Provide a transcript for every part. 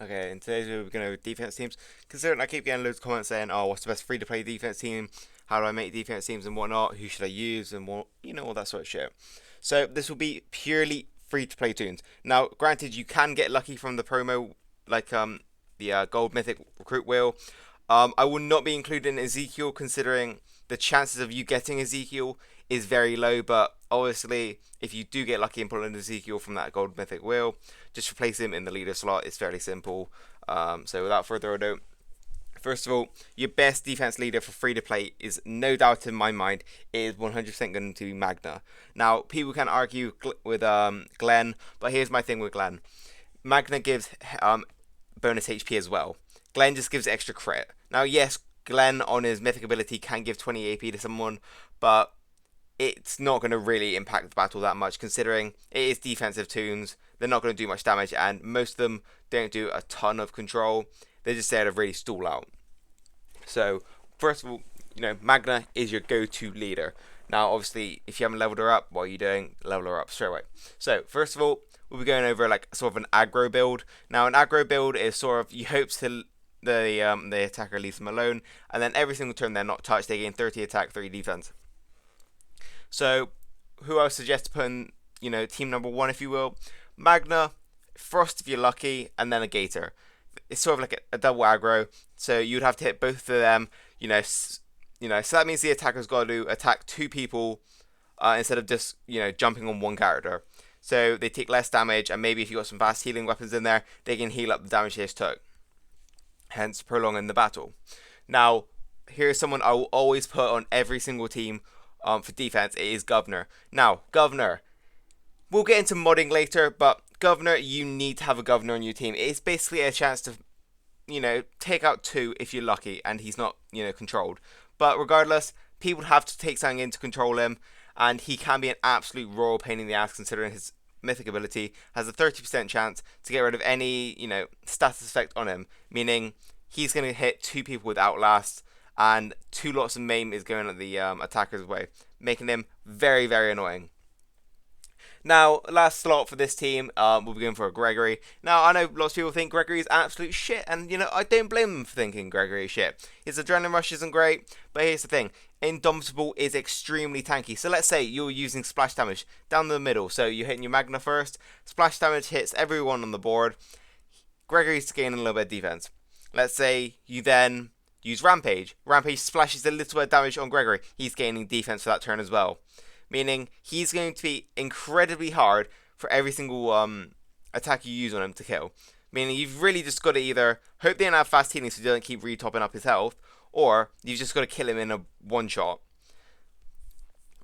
Okay, in today's video we're going to defense teams. Considering I keep getting loads of comments saying, "Oh, what's the best free-to-play defense team? How do I make defense teams and whatnot? Who should I use and what, all that sort of shit." So this will be purely free-to-play tunes. Now, granted, you can get lucky from the promo, like the gold mythic recruit wheel. I will not be including Ezekiel, considering the chances of you getting Ezekiel is very low, but obviously if you do get lucky and pull in Ezekiel from that gold mythic wheel, just replace him in the leader slot. It's fairly simple. So without further ado, first of all, your best defense leader for free to play is no doubt in my mind is 100% going to be Magna. Now people can argue with Glenn, but here's my thing with Glenn. Magna gives bonus HP as well. Glenn just gives extra crit. Now yes, Glenn on his mythic ability can give 20 AP to someone, but it's not going to really impact the battle that much, considering it is defensive tunes. They're not going to do much damage, and most of them don't do a ton of control. They're just there to really stall out. So first of all, Magna is your go-to leader. Now obviously if you haven't leveled her up, what are you doing? Level her up straight away. So first of all, we'll be going over like sort of an aggro build. Now an aggro build is sort of, you hope to the attacker leaves them alone, and then every single turn they're not touched, they gain 30 attack, 3 defense. So who I would suggest to put in, team number 1, if you will: Magna, Frost if you're lucky, and then a Gator. It's sort of like a double aggro, so you'd have to hit both of them. So that means the attacker's got to attack 2 people instead of just jumping on one character. So they take less damage, and maybe if you got some fast healing weapons in there, they can heal up the damage they just took, hence prolonging the battle. Now here's someone I will always put on every single team for defense. It is Governor. Now Governor, we'll get into modding later, but Governor, you need to have a Governor on your team. It's basically a chance to take out 2 if you're lucky and he's not controlled. But regardless, people have to take something in to control him, and he can be an absolute royal pain in the ass, considering his mythic ability has a 30% chance to get rid of any status effect on him, meaning he's going to hit 2 people with Outlast, and 2 lots of maim is going at the attacker's way, making him very, very annoying. Now, last slot for this team, we'll be going for a Gregory. Now, I know lots of people think Gregory is absolute shit, and I don't blame them for thinking Gregory is shit. His adrenaline rush isn't great, but here's the thing: Indomitable is extremely tanky. So let's say you're using splash damage down the middle, so you're hitting your Magna first, splash damage hits everyone on the board, Gregory's gaining a little bit of defense. Let's say you then use Rampage. Rampage splashes a little bit of damage on Gregory, he's gaining defense for that turn as well, meaning he's going to be incredibly hard for every single attack you use on him to kill. Meaning you've really just got to either hope they don't have fast healing so you don't keep re-topping up his health, or you've just got to kill him in a one shot,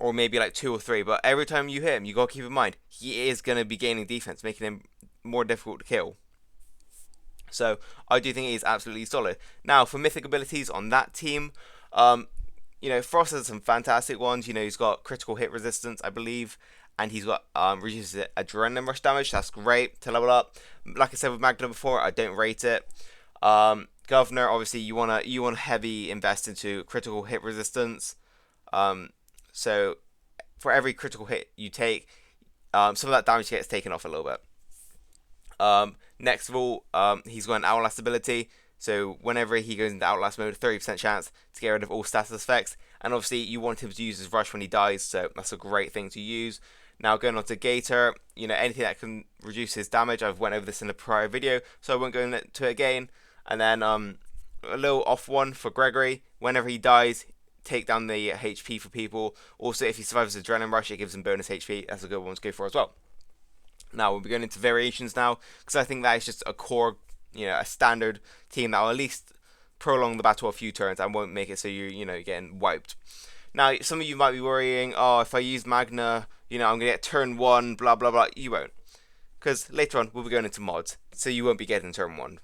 or maybe like 2 or 3. But every time you hit him, you got to keep in mind he is going to be gaining defense, making him more difficult to kill. So I do think he is absolutely solid. Now for mythic abilities on that team, Frost has some fantastic ones. He's got critical hit resistance, I believe, and he's got reduces adrenaline rush damage. That's great to level up. Like I said with Magna before, I don't rate it. Governor, obviously you wanna heavy invest into critical hit resistance. So for every critical hit you take, some of that damage gets taken off a little bit. Next of all, he's got an Outlast ability. So whenever he goes into Outlast mode, 30% chance to get rid of all status effects. And obviously you want him to use his rush when he dies, so that's a great thing to use. Now going on to Gator, anything that can reduce his damage. I've went over this in a prior video, so I won't go into it again. And then a little off one for Gregory. Whenever he dies, take down the HP for people. Also, if he survives the Adrenaline Rush, it gives him bonus HP. That's a good one to go for as well. Now we'll be going into variations now, because I think that is just a core, a standard team that will at least prolong the battle a few turns and won't make it so you're getting wiped. Now some of you might be worrying, oh, if I use Magna, I'm gonna get turn 1, blah blah blah. You won't, because later on we'll be going into mods, so you won't be getting turn 1.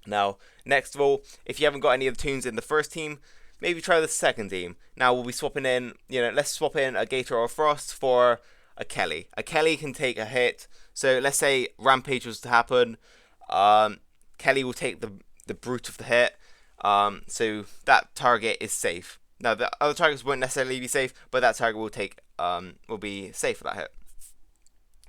Now next of all, if you haven't got any of the tunes in the first team, maybe try the second team. Now we'll be swapping in, let's swap in a Gator or a Frost for a Kelly. A Kelly can take a hit, so let's say Rampage was to happen. Kelly will take the brute of the hit, so that target is safe. Now the other targets won't necessarily be safe, but that target will be safe for that hit.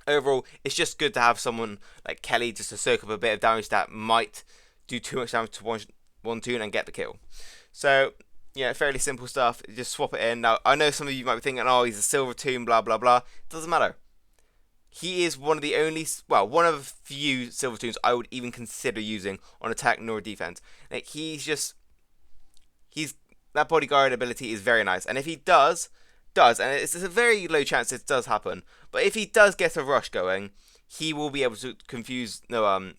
Overall, it's just good to have someone like Kelly just to soak up a bit of damage that might do too much damage to one toon and get the kill. So, yeah, fairly simple stuff. Just swap it in. Now, I know some of you might be thinking, oh, he's a silver toon, blah, blah, blah. It doesn't matter. He is one of the only, well, one of the few silver toons I would even consider using on attack nor defense. Like, he's that bodyguard ability is very nice. And if he does, and it's a very low chance it does happen, but if he does get a rush going, he will be able to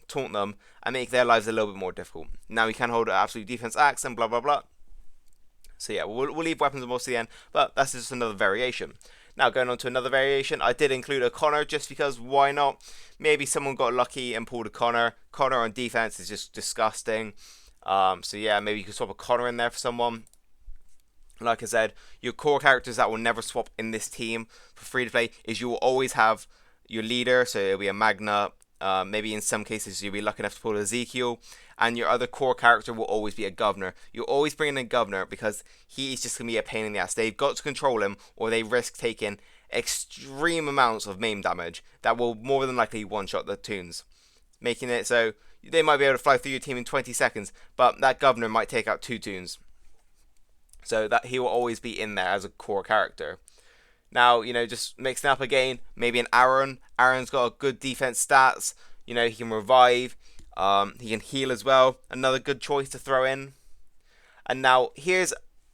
taunt them and make their lives a little bit more difficult. Now he can hold an absolute defense axe and blah blah blah. So yeah, we'll leave weapons and most to the end, but that's just another variation. Now going on to another variation, I did include a Connor just because why not? Maybe someone got lucky and pulled a Connor. Connor on defense is just disgusting. So yeah, maybe you could swap a Connor in there for someone. Like I said, your core characters that will never swap in this team for free to play is you will always have your leader, so it'll be a Magna. Maybe in some cases you'll be lucky enough to pull Ezekiel, and your other core character will always be a governor. You'll always bring in a governor because he is just going to be a pain in the ass. They've got to control him or they risk taking extreme amounts of maim damage that will more than likely one-shot the toons, making it so they might be able to fly through your team in 20 seconds, but that governor might take out 2 toons. So that he will always be in there as a core character. Now, just mixing up again, maybe an Aaron. Aaron's got good defense stats. He can revive. He can heal as well. Another good choice to throw in. And now,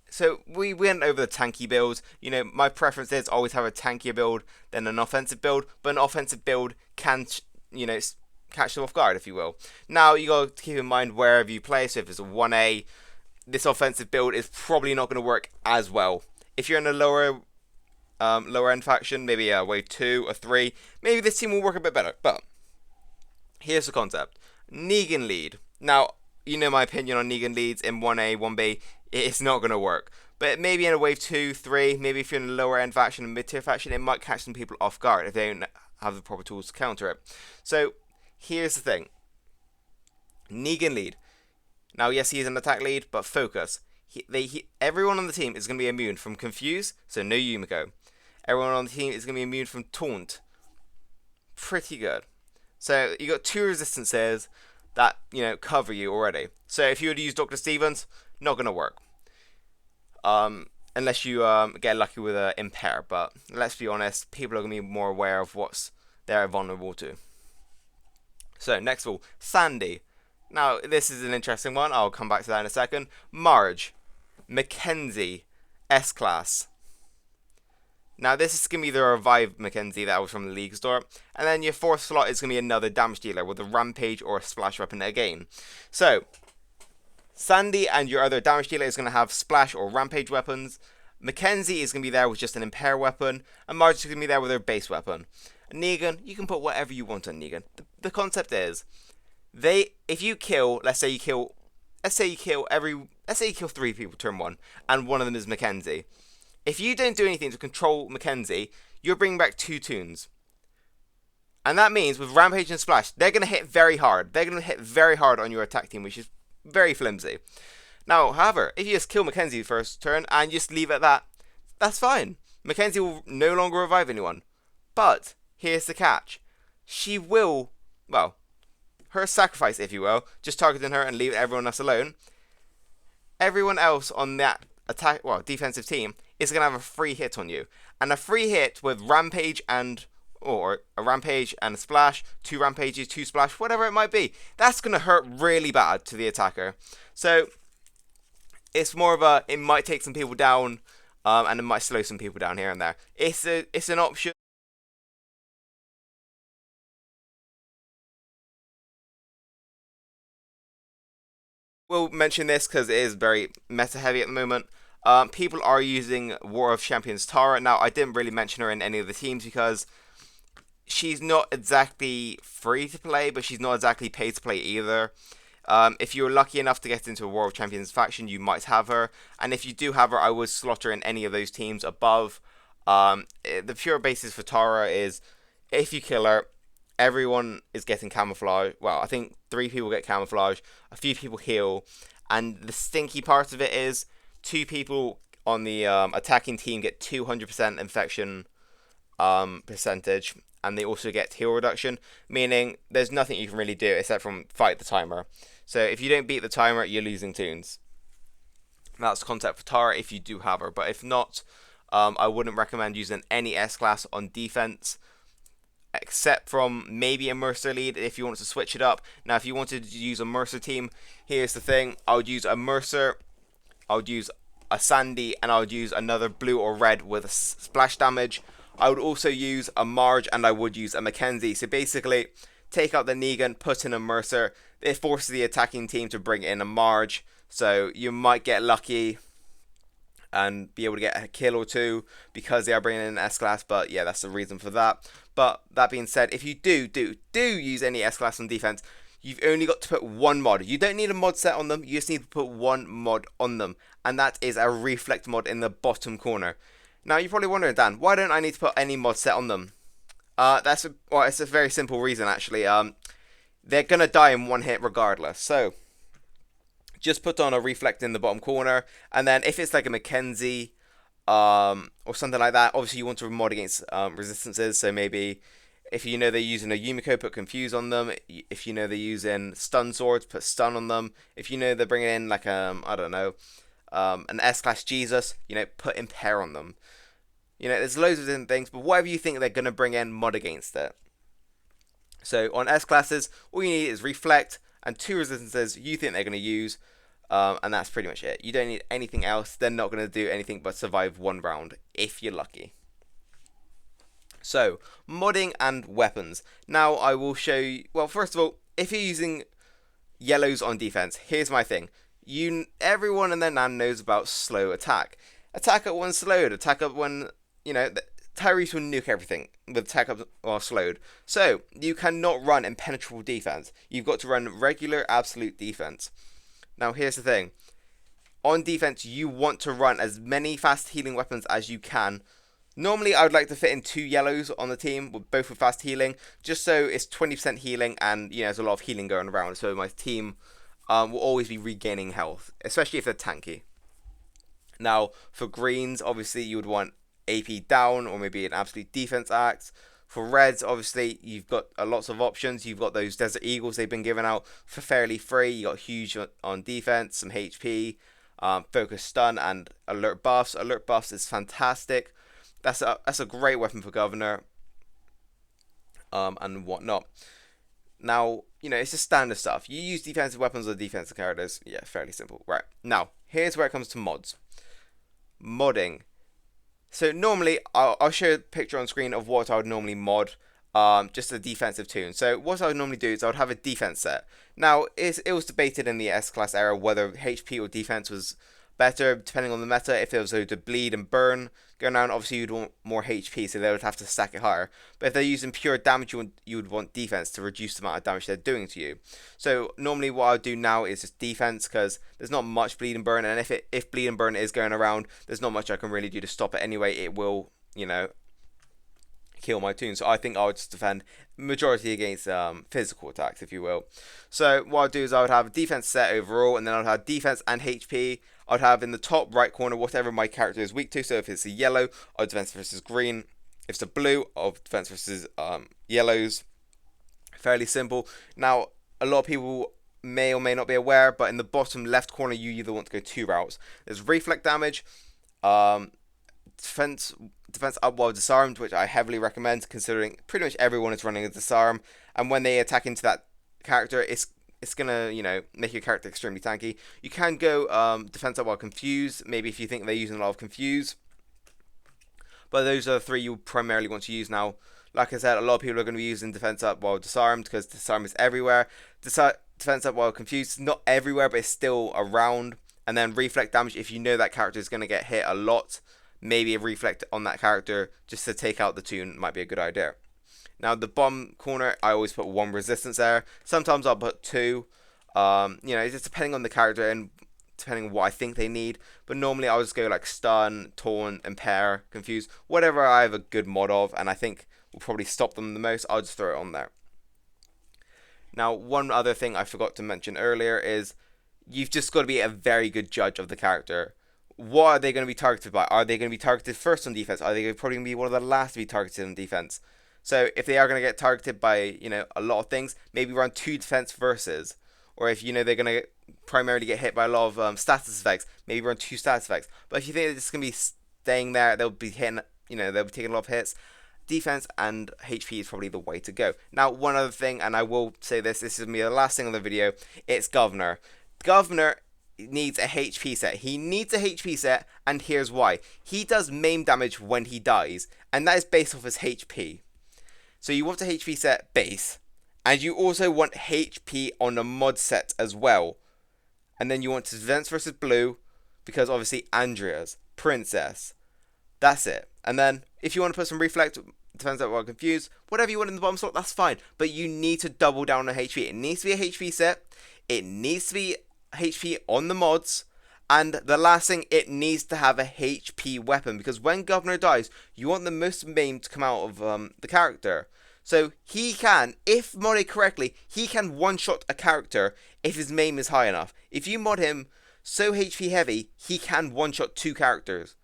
so we went over the tanky builds. My preference is always have a tankier build than an offensive build. But an offensive build can, catch them off guard, if you will. Now, you got to keep in mind wherever you play. So if it's a 1A, this offensive build is probably not going to work as well. If you're in a lower end faction, maybe a wave 2 or 3, maybe this team will work a bit better. But here's the concept. Negan lead. Now, my opinion on Negan leads in 1A, 1B, it's not going to work. But maybe in a wave 2, 3, maybe if you're in a lower end faction and mid tier faction, it might catch some people off guard if they don't have the proper tools to counter it. So here's the thing. Negan lead. Now, yes, he is an attack lead, but focus. Everyone on the team is going to be immune from Confuse, so no Yumiko. Everyone on the team is going to be immune from Taunt. Pretty good. So, you got 2 resistances that, cover you already. So, if you were to use Dr. Stevens, not going to work. Unless you get lucky with an Impair, but let's be honest, people are going to be more aware of what they're vulnerable to. So, next of all, Sandy. Now, this is an interesting one. I'll come back to that in a second. Marge. Mackenzie. S-Class. Now, this is going to be the Revive Mackenzie that was from the League Store. And then your 4th slot is going to be another damage dealer with a Rampage or a Splash weapon again. So, Sandy and your other damage dealer is going to have Splash or Rampage weapons. Mackenzie is going to be there with just an Impair weapon. And Marge is going to be there with her base weapon. And Negan, you can put whatever you want on Negan. The concept is, if you kill, let's say you kill 3 people turn 1, and one of them is Mackenzie. If you don't do anything to control Mackenzie, you're bringing back 2 toons. And that means with Rampage and Splash, they're going to hit very hard. They're going to hit very hard on your attack team, which is very flimsy. Now, however, if you just kill Mackenzie first turn and just leave it at that, that's fine. Mackenzie will no longer revive anyone. But, here's the catch. She will, her sacrifice, if you will, just targeting her and leave everyone else alone. Everyone else on that defensive team is going to have a free hit on you. And a free hit with Rampage or a Rampage and a Splash, 2 Rampages, 2 Splash, whatever it might be, that's going to hurt really bad to the attacker. So, it's more of it might take some people down, and it might slow some people down here and there. It's an option. We'll mention this because it is very meta heavy at the moment. People are using War of Champions Tara. Now, I didn't really mention her in any of the teams because she's not exactly free to play, but she's not exactly paid to play either. If you're lucky enough to get into a War of Champions faction, you might have her. And if you do have her, I would slot her in any of those teams above. The pure basis for Tara is if you kill her, everyone is getting camouflage. Well, I think 3 people get camouflage, a few people heal, and the stinky part of it is 2 people on the attacking team get 200% infection percentage, and they also get heal reduction, meaning there's nothing you can really do except from fight the timer. So if you don't beat the timer, you're losing tunes. That's concept for Tara if you do have her, but if not, I wouldn't recommend using any S-Class on defense, except from maybe a Mercer lead if you want to switch it up. Now, if you wanted to use a Mercer team, here's the thing. I would use a Mercer, I would use a Sandy, and I would use another blue or red with a splash damage. I would also use a Marge, and I would use a Mackenzie. So basically, take out the Negan, put in a Mercer. It forces the attacking team to bring in a Marge. So you might get lucky and be able to get a kill or two because they are bringing in an S-Class, but yeah, that's the reason for that. But that being said, if you do use any S-Class on defense, you've only got to put one mod. You don't need a mod set on them, you just need to put one mod on them, and that is a reflect mod in the bottom corner. Now, you're probably wondering, Dan, why don't I need to put any mod set on them? It's a very simple reason, actually. They're going to die in one hit regardless, so just put on a reflect in the bottom corner, and then if it's like a Mackenzie or something like that, obviously you want to mod against resistances. So maybe if you know they're using a Yumiko, put confuse on them. If you know they're using stun swords, put stun on them. If you know they're bringing in like I don't know, an S-Class Jesus, put impair on them. There's loads of different things, but whatever you think they're gonna bring in, mod against it. So on S-Classes, all you need is reflect and 2 resistances you think they're going to use, and that's pretty much it. You don't need anything else. They're not going to do anything but survive one round, if you're lucky. So, modding and weapons. Now, I will show you, well, first of all, if you're using yellows on defense, here's my thing. Everyone and their nan knows about slow attack. Attack up when slowed, attack up when, Tyrese will nuke everything with attack up or slowed. So, you cannot run impenetrable defense. You've got to run regular absolute defense. Now, here's the thing. On defense, you want to run as many fast healing weapons as you can. Normally, I would like to fit in 2 yellows on the team, both with fast healing, just so it's 20% healing and, there's a lot of healing going around. So my team will always be regaining health, especially if they're tanky. Now, for greens, obviously, you would want AP down or maybe an absolute defense axe. For reds, obviously, you've got lots of options. You've got those Desert Eagles they've been giving out for fairly free. You got huge on defense, some HP, focus stun, and alert buffs. Alert buffs is fantastic. That's a great weapon for Governor and whatnot. Now, it's just standard stuff. You use defensive weapons or defensive characters. Yeah, fairly simple. Right. Now, here's where it comes to mods. Modding. So normally, I'll show a picture on screen of what I would normally mod, just a defensive tune. So what I would normally do is I would have a defense set. Now, it was debated in the S-Class era whether HP or defense was better, depending on the meta. If it was to bleed and burn going around, obviously you'd want more HP, so they would have to stack it higher. But if they're using pure damage, you would want defense to reduce the amount of damage they're doing to you. So normally what I would do now is just defense, because there's not much bleed and burn, and if bleed and burn is going around, there's not much I can really do to stop it anyway. It will, kill my tune. So I think I would just defend majority against physical attacks, if you will. So what I'd do is I would have a defense set overall, and then I'd have defense and HP. I'd have in the top right corner whatever my character is weak to. So if it's a yellow, I'd defense versus green. If it's a blue, I'll defense versus yellows. Fairly simple. Now, a lot of people may or may not be aware, but in the bottom left corner, you either want to go 2 routes. There's reflect damage, defense up while disarmed, which I heavily recommend, considering pretty much everyone is running a disarm, and when they attack into that character, it's gonna make your character extremely tanky. You can go defense up while confused, maybe if you think they're using a lot of confuse, but those are the 3 you primarily want to use. Now, like I said, a lot of people are going to be using defense up while disarmed, because disarm is everywhere. Defense up while confused is not everywhere, but it's still around. And then reflect damage, if you know that character is going to get hit a lot, maybe a reflect on that character just to take out the tune might be a good idea. Now, the bottom corner, I always put 1 resistance there. Sometimes I'll put 2. It's just depending on the character and depending on what I think they need. But normally I'll just go like stun, taunt, impair, confuse, whatever I have a good mod of and I think will probably stop them the most, I'll just throw it on there. Now, one other thing I forgot to mention earlier is you've just got to be a very good judge of the character. what are they going to be targeted by? Are they going to be targeted first on defense? Are they probably going to be one of the last to be targeted on defense? So if they are going to get targeted by, a lot of things, maybe run 2 defense versus. Or if, they're going to primarily get hit by a lot of status effects, maybe run 2 status effects. But if you think it's going to be staying there, they'll be hitting, they'll be taking a lot of hits. Defense and HP is probably the way to go. Now, one other thing, and I will say this is going to be the last thing on the video, it's Governor. Governor needs a HP set. He needs a HP set, and here's why. He does maim damage when he dies, and that is based off his HP. So you want a HP set base, and you also want HP on the mod set as well. And then you want Defense versus Blue, because obviously Andrea's, Princess. That's it. And then if you want to put some Reflect, Defense that were confused, whatever you want in the bottom slot, that's fine. But you need to double down on HP. It needs to be a HP set. It needs to be HP on the mods. And the last thing, it needs to have a HP weapon. Because when Governor dies, you want the most maim to come out of the character. So he can, if modded correctly, he can one-shot a character if his maim is high enough. If you mod him so HP heavy, he can one-shot 2 characters.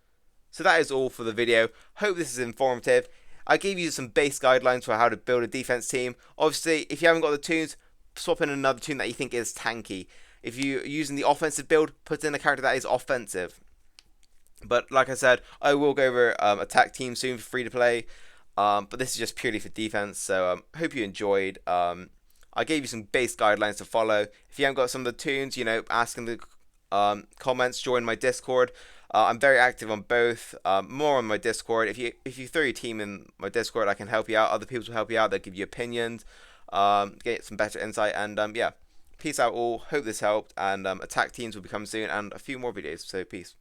So that is all for the video. Hope this is informative. I gave you some base guidelines for how to build a defense team. Obviously, if you haven't got the tunes, swap in another tune that you think is tanky. If you're using the offensive build, put in a character that is offensive. But like I said, I will go over attack team soon for free to play. But this is just purely for defense, so hope you enjoyed. I gave you some base guidelines to follow. If you haven't got some of the tunes, ask in the comments, join my Discord. I'm very active on both, more on my Discord. If you throw your team in my Discord, I can help you out. Other people will help you out. They'll give you opinions, get some better insight, and yeah. Peace out all. Hope this helped, and attack teams will be coming soon, and a few more videos, so peace.